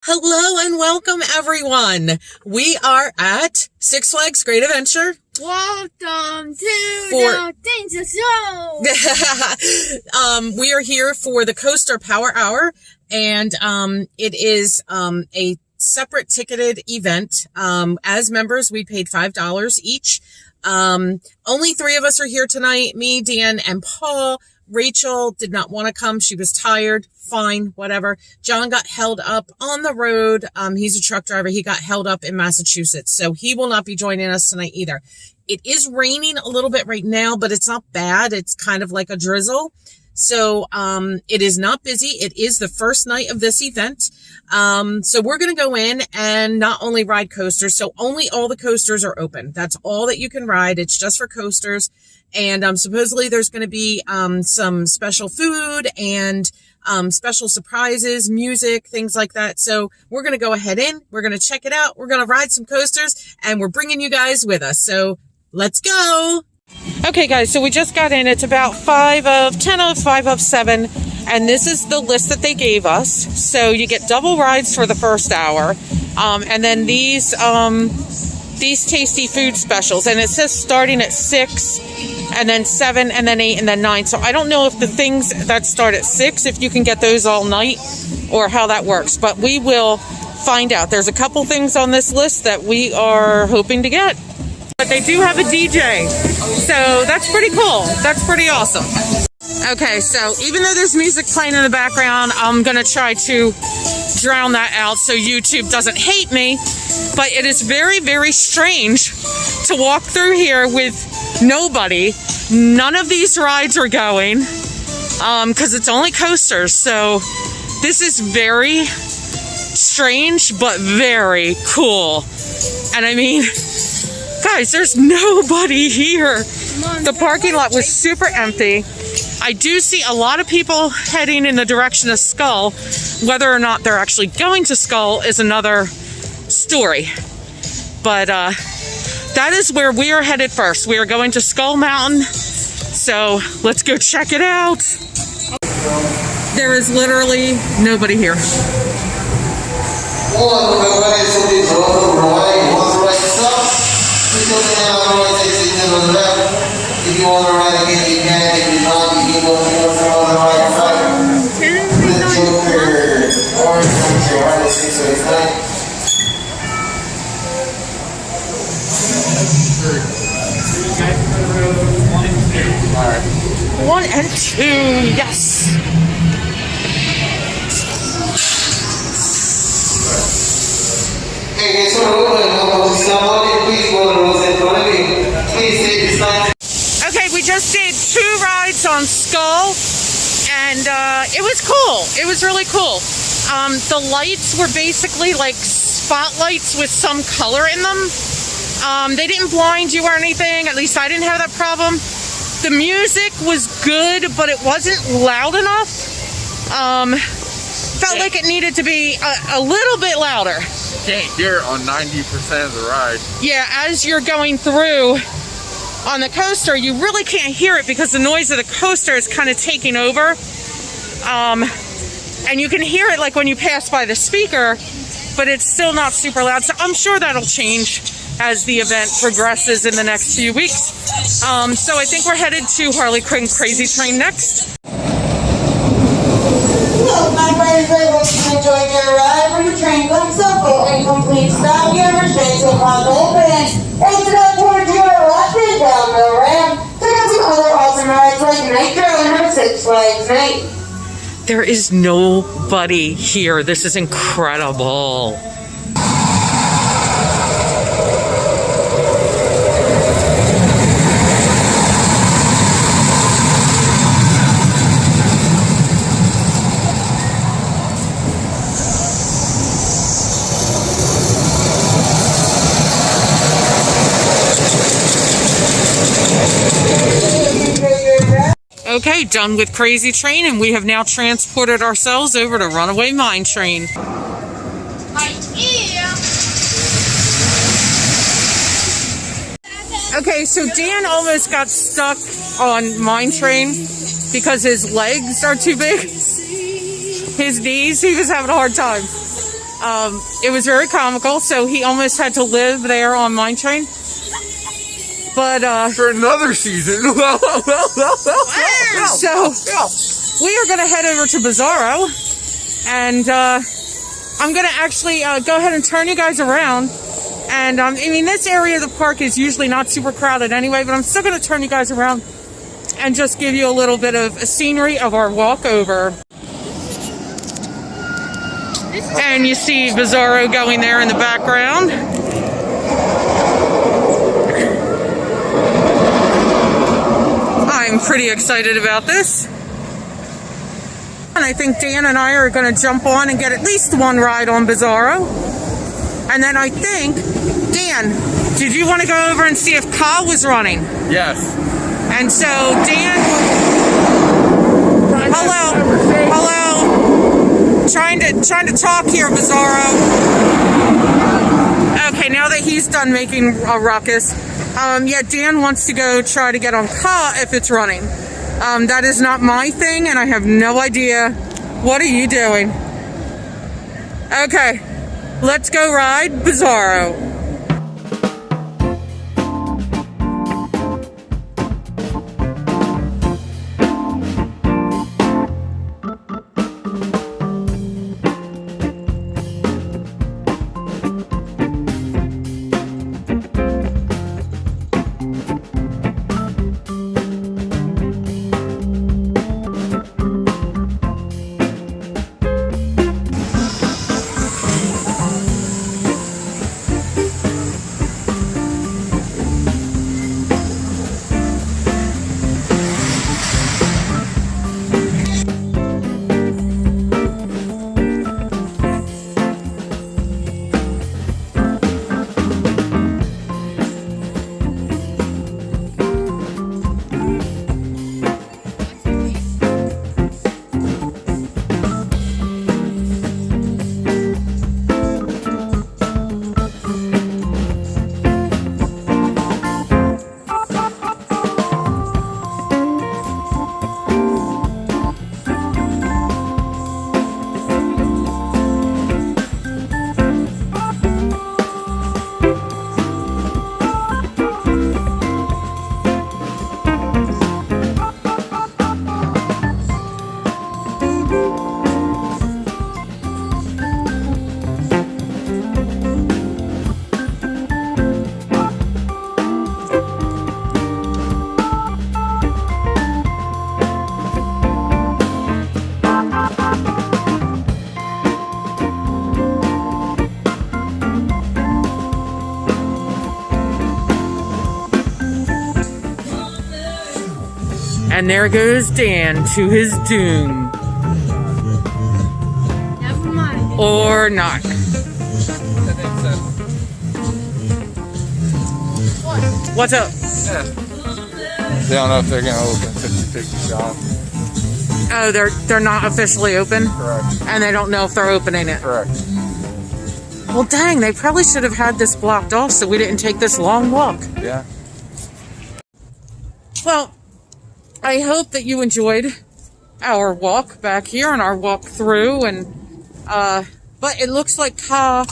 Hello and welcome, everyone. We are at Six Flags Great Adventure. Welcome to the Danger Show. We are here for the Coaster Power Hour, and it is a separate ticketed event. As members, we paid $5 each. Only 3 of us are here tonight, me, Dan, and Paul. Rachel did not want to come. She was tired. Fine, whatever. John got held up on the road. He's a truck driver. He got held up in Massachusetts, so he will not be joining us tonight either. It is raining a little bit right now, but it's not bad. It's kind of like a drizzle. So it is not busy. It is the first night of this event. So we're going to go in and not only ride coasters. So only all the coasters are open. That's all that you can ride. It's just for coasters. And supposedly there's going to be some special food and special surprises, music, things like that. So we're going to go ahead in. We're going to check it out. We're going to ride some coasters, and we're bringing you guys with us. So let's go. Okay, guys, so we just got in. It's about 5 of 10 of 5 of 7, and this is the list that they gave us. So you get double rides for the first hour, and then these tasty food specials, and it says starting at 6, and then 7, and then 8, and then 9. So I don't know if the things that start at 6, if you can get those all night, or how that works, but we will find out. There's a couple things on this list that we are hoping to get. But they do have a DJ, so that's pretty cool. That's pretty awesome. Okay, so even though there's music playing in the background, I'm going to try to drown that out so YouTube doesn't hate me. But it is very, very strange to walk through here with nobody. None of these rides are going because it's only coasters. So this is very strange, but very cool. And I mean, guys, there's nobody here. The parking lot was super empty. I do see a lot of people heading in the direction of Skull. Whether or not they're actually going to Skull is another story. But that is where we are headed first. We are going to Skull Mountain. So let's go check it out. There is literally nobody here. If you want to ride again, you can. If you not, you can go on the right side. Orange, ride at 6 or 8. 1 and 2, yes. Okay, so please follow the rules in front of you. Please stay beside. Okay, we just did 2 rides on Skull, and it was cool. It was really cool. The lights were basically like spotlights with some color in them. They didn't blind you or anything. At least I didn't have that problem. The music was good, but it wasn't loud enough. Felt like it needed to be a little bit louder. Can't hear it on 90% of the ride. Yeah, as you're going through on the coaster, you really can't hear it because the noise of the coaster is kind of taking over. And you can hear it like when you pass by the speaker, but it's still not super loud. So I'm sure that'll change as the event progresses in the next few weeks. So I think we're headed to Harley Quinn Crazy Train next. Hello, my friends. I hope you enjoyed your ride. When the train comes up, full and complete stop, your restraints will pop open. Exit up towards your left and down the ramp. Check out some other awesome rides like Nitro and have a Six Flags night. There is nobody here. This is incredible. Okay, done with Crazy Train, and we have now transported ourselves over to Runaway Mine Train. Okay, so Dan almost got stuck on Mine Train because his legs are too big. His knees, he was having a hard time. It was very comical, so he almost had to live there on Mine Train. But For another season. so we are going to head over to Bizarro, and I'm going to actually go ahead and turn you guys around. And I mean, this area of the park is usually not super crowded anyway, but I'm still going to turn you guys around and just give you a little bit of a scenery of our walk over. And you see Bizarro going there in the background. I'm pretty excited about this. And I think Dan and I are going to jump on and get at least one ride on Bizarro. And then I think, Dan, did you want to go over and see if Ka was running? Yes. And so Dan, hello, trying to talk here, Bizarro. Okay, now that he's done making a ruckus, yeah, Dan wants to go try to get on Ka if it's running. That is not my thing, and I have no idea. What are you doing? Okay, let's go ride Bizarro. And there goes Dan to his doom. Never mind. Or not. What's up? They don't know if they're going to open 50-50 shop. Oh, they're not officially open? Correct. And they don't know if they're opening it? Correct. Well, dang, they probably should have had this blocked off so we didn't take this long walk. Yeah. Well, I hope that you enjoyed our walk back here and our walk through, and but it looks like Ka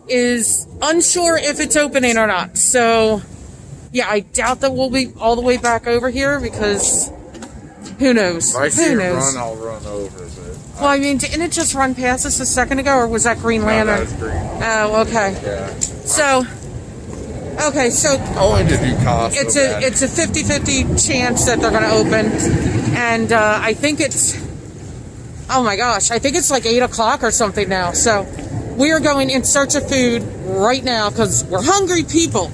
is unsure if it's opening or not. So yeah, I doubt that we'll be all the way back over here because who knows? If I see Who it knows? run, I'll run over. But Well, I mean, didn't it just run past us a second ago, or was that Green no, Lantern? that's green. Oh, okay. Yeah. So, so I wanted to do cost. it's a 50-50 chance that they're going to open, and I think it's, oh my gosh, I think it's like 8 o'clock or something now. So we are going in search of food right now because we're hungry people.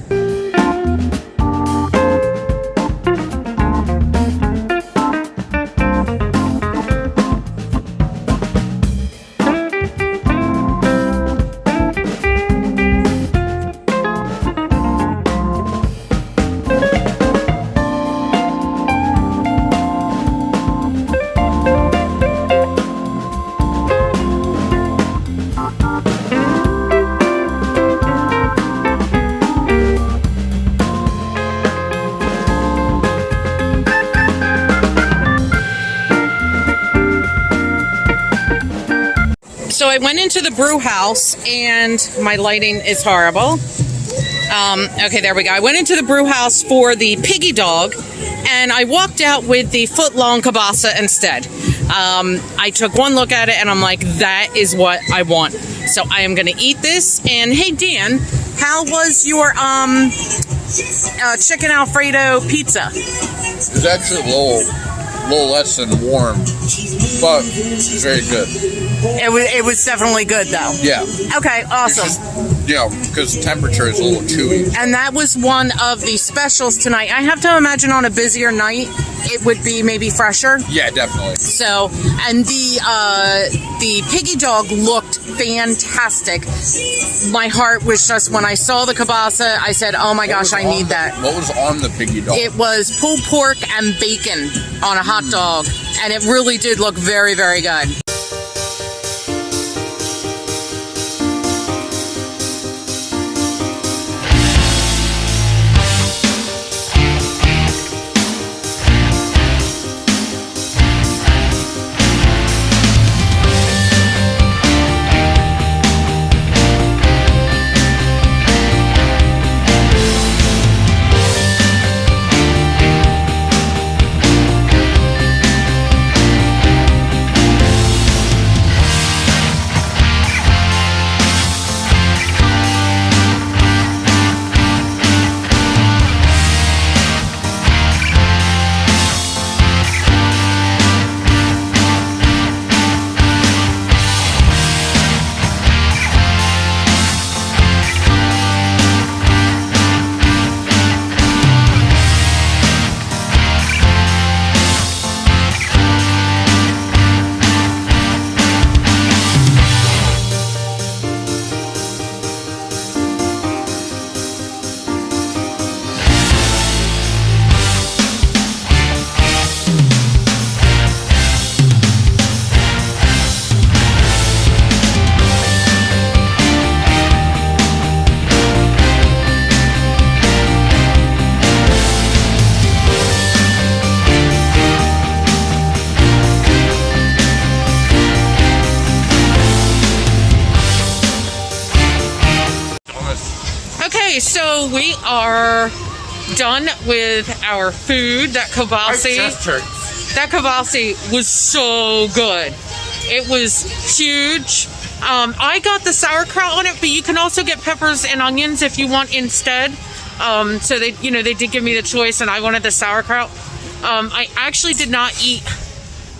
I went into the brew house, and my lighting is horrible. Okay, there we go. I went into the brew house for the piggy dog, and I walked out with the foot-long kielbasa instead. I took one look at it, and I'm like, that is what I want. So I am going to eat this. And hey, Dan, how was your chicken Alfredo pizza? It was actually a little less than warm, but it's very good. It was definitely good, though. Yeah. Okay, awesome. Yeah, because the temperature is a little chewy. And that was one of the specials tonight. I have to imagine on a busier night, it would be maybe fresher. Yeah, definitely. So, and the piggy dog looked fantastic. My heart was just, when I saw the kielbasa, I said, oh my gosh, I need that. What was on the piggy dog? It was pulled pork and bacon on a hot dog, and it really did look very, very good. Okay, so we are done with our food. That kielbasa was so good. It was huge. I got the sauerkraut on it, but you can also get peppers and onions if you want instead. So they did give me the choice, and I wanted the sauerkraut. I actually did not eat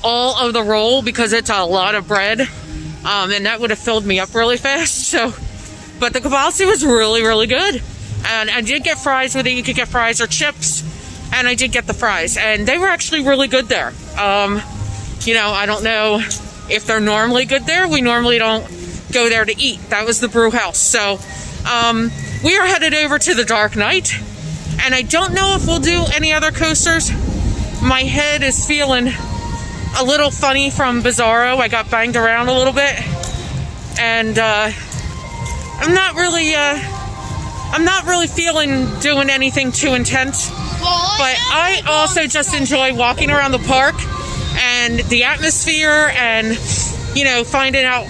all of the roll because it's a lot of bread, and that would have filled me up really fast. So, but the kielbasa was really, really good. And I did get fries with it. You could get fries or chips. And I did get the fries. And they were actually really good there. I don't know if they're normally good there. We normally don't go there to eat. That was the brew house. So we are headed over to the Dark Knight. And I don't know if we'll do any other coasters. My head is feeling a little funny from Bizarro. I got banged around a little bit. And I'm not really feeling doing anything too intense, but I also just enjoy walking around the park and the atmosphere and, finding out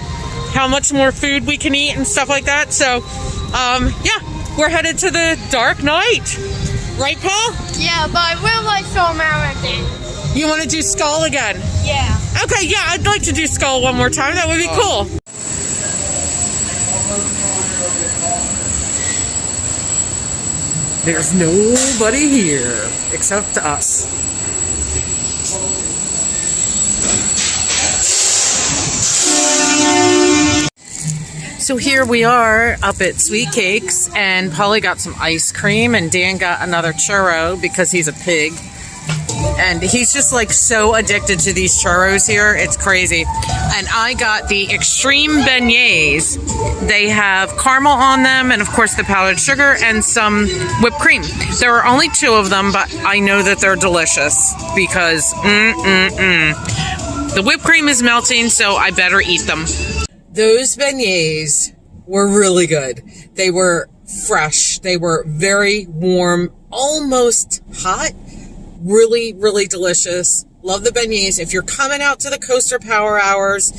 how much more food we can eat and stuff like that. So, we're headed to the Dark Knight. Right, Paul? Yeah, but I will like Storm again. You want to do Skull again? Yeah. Okay, yeah, I'd like to do Skull one more time. That would be cool. There's nobody here except us. So here we are up at Sweet Cakes, and Polly got some ice cream, and Dan got another churro because he's a pig. And he's just like so addicted to these churros here. It's crazy. And I got the extreme beignets. They have caramel on them and of course the powdered sugar and some whipped cream. There are only 2 of them, but I know that they're delicious because the whipped cream is melting, so I better eat them. Those beignets were really good. They were fresh. They were very warm, almost hot. Really, really delicious. Love the beignets. If you're coming out to the Coaster Power Hours,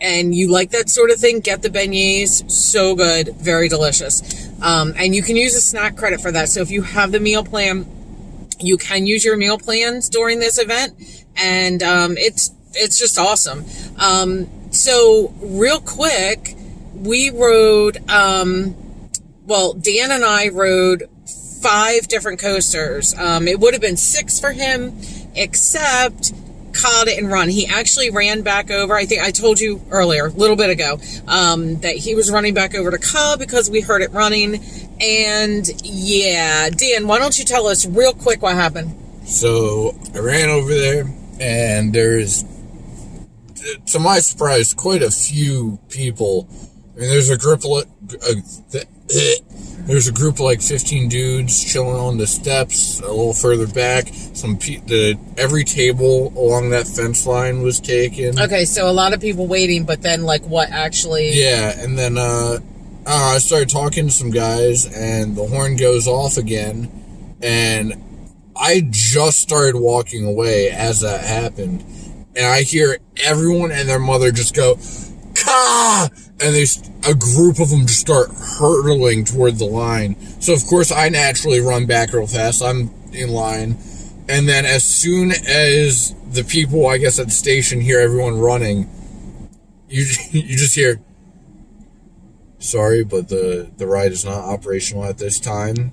and you like that sort of thing, get the beignets. So good. Very delicious. And you can use a snack credit for that. So if you have the meal plan, you can use your meal plans during this event. And it's just awesome. So real quick, we rode, Dan and I rode 5 different coasters. It would have been 6 for him, except caught it and run. He actually ran back over. I think I told you earlier, a little bit ago, that he was running back over to Cobb because we heard it running. And yeah, Dan, why don't you tell us real quick what happened? So I ran over there, and there's, to my surprise, quite a few people. I mean, there's a group of like 15 dudes chilling on the steps a little further back. Every table along that fence line was taken. Okay, so a lot of people waiting, but then like what actually? Yeah, and then I started talking to some guys, and the horn goes off again, and I just started walking away as that happened, and I hear everyone and their mother just go, "Ka!" And a group of them just start hurtling toward the line. So, of course, I naturally run back real fast. I'm in line. And then as soon as the people, I guess, at the station hear everyone running, you just hear, "Sorry, but the ride is not operational at this time."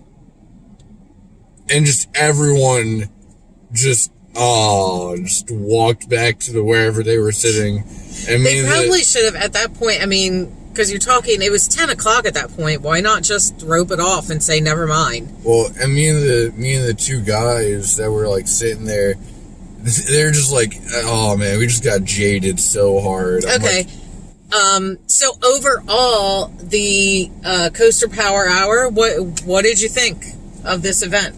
And just everyone just walked back to wherever they were sitting. They probably should have at that point. I mean, because you're talking, it was 10 o'clock at that point. Why not just rope it off and say never mind? Well, and me and the 2 guys that were like sitting there, they're just like, "Oh man, we just got jaded so hard." Okay. So overall, the Coaster Power Hour. What did you think of this event?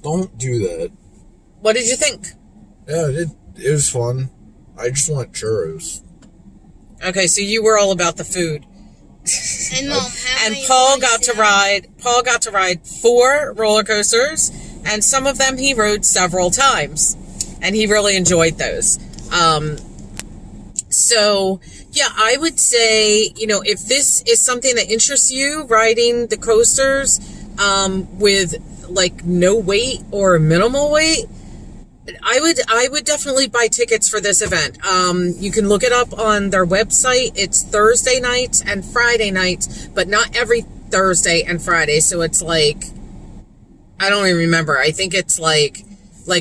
Don't do that. What did you think? Yeah, it was fun. I just want churros. Okay, so you were all about the food. And Mom, and Paul got to ride 4 roller coasters, and some of them he rode several times, and he really enjoyed those. So yeah, I would say, if this is something that interests you, riding the coasters with like no wait or minimal wait, I would definitely buy tickets for this event. You can look it up on their website. It's Thursday nights and Friday nights, but not every Thursday and Friday. So it's like, I don't even remember. I think it's like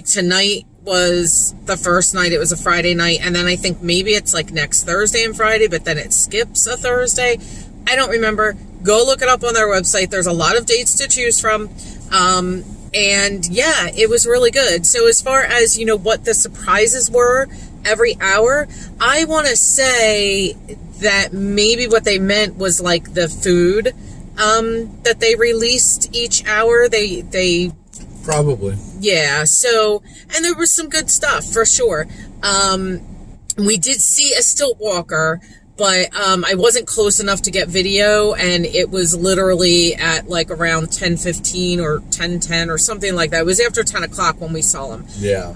tonight was the first night. It was a Friday night. And then I think maybe it's like next Thursday and Friday, but then it skips a Thursday. I don't remember. Go look it up on their website. There's a lot of dates to choose from. And yeah, it was really good. So as far as, what the surprises were every hour, I want to say that maybe what they meant was like the food, that they released each hour. They probably. Yeah. So, and there was some good stuff for sure. We did see a stilt walker, but I wasn't close enough to get video, and it was literally at like around 10:15 or 10:10 or something like that. It was after 10 o'clock when we saw him. Yeah.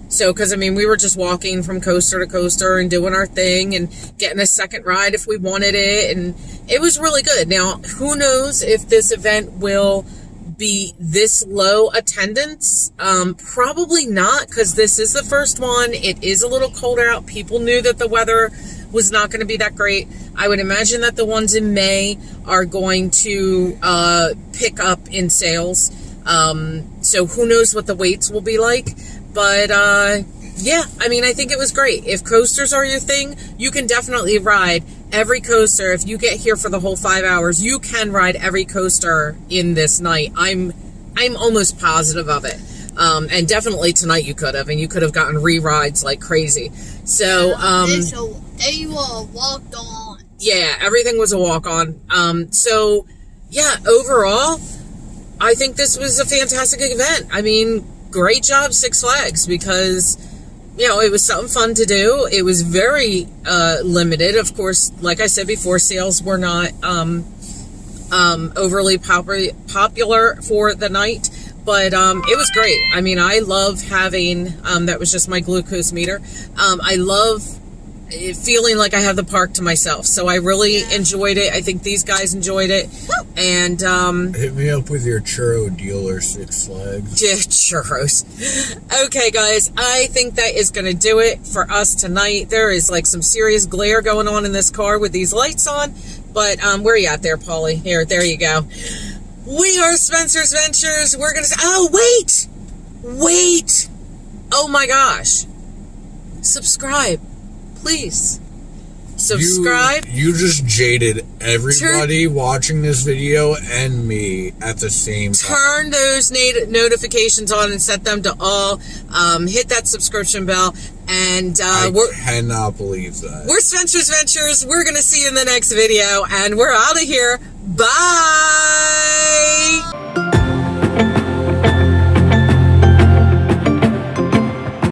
So, because we were just walking from coaster to coaster and doing our thing and getting a second ride if we wanted it, and it was really good. Now, who knows if this event will be this low attendance? Probably not, because this is the first one. It is a little colder out. People knew that the weather was not going to be that great. I would imagine that the ones in May are going to pick up in sales. So who knows what the waits will be like. But yeah, I think it was great. If coasters are your thing, you can definitely ride every coaster. If you get here for the whole 5 hours, you can ride every coaster in this night. I'm almost positive of it. And definitely tonight you could have, and you could have gotten re-rides like crazy. So, they were walked on. Yeah, everything was a walk-on. So, yeah, overall, I think this was a fantastic event. Great job, Six Flags, because, it was something fun to do. It was very limited. Of course, like I said before, sales were not overly popular for the night. But it was great. I love having, that was just my glucose meter. I love feeling like I have the park to myself. So I really enjoyed it. I think these guys enjoyed it. And hit me up with your churro deal or Six Flags. yeah, churros. Okay, guys, I think that is going to do it for us tonight. There is like some serious glare going on in this car with these lights on. But where are you at there, Paulie? Here, there you go. We are Spencer's Ventures. We're going to... Oh, wait! Oh, my gosh. Subscribe. Please. Subscribe. You just jaded everybody watching this video and me at the same time. Turn those notifications on and set them to all. Hit that subscription bell. And I cannot believe that. We're Spencer's Ventures. We're going to see you in the next video. And we're out of here. Bye.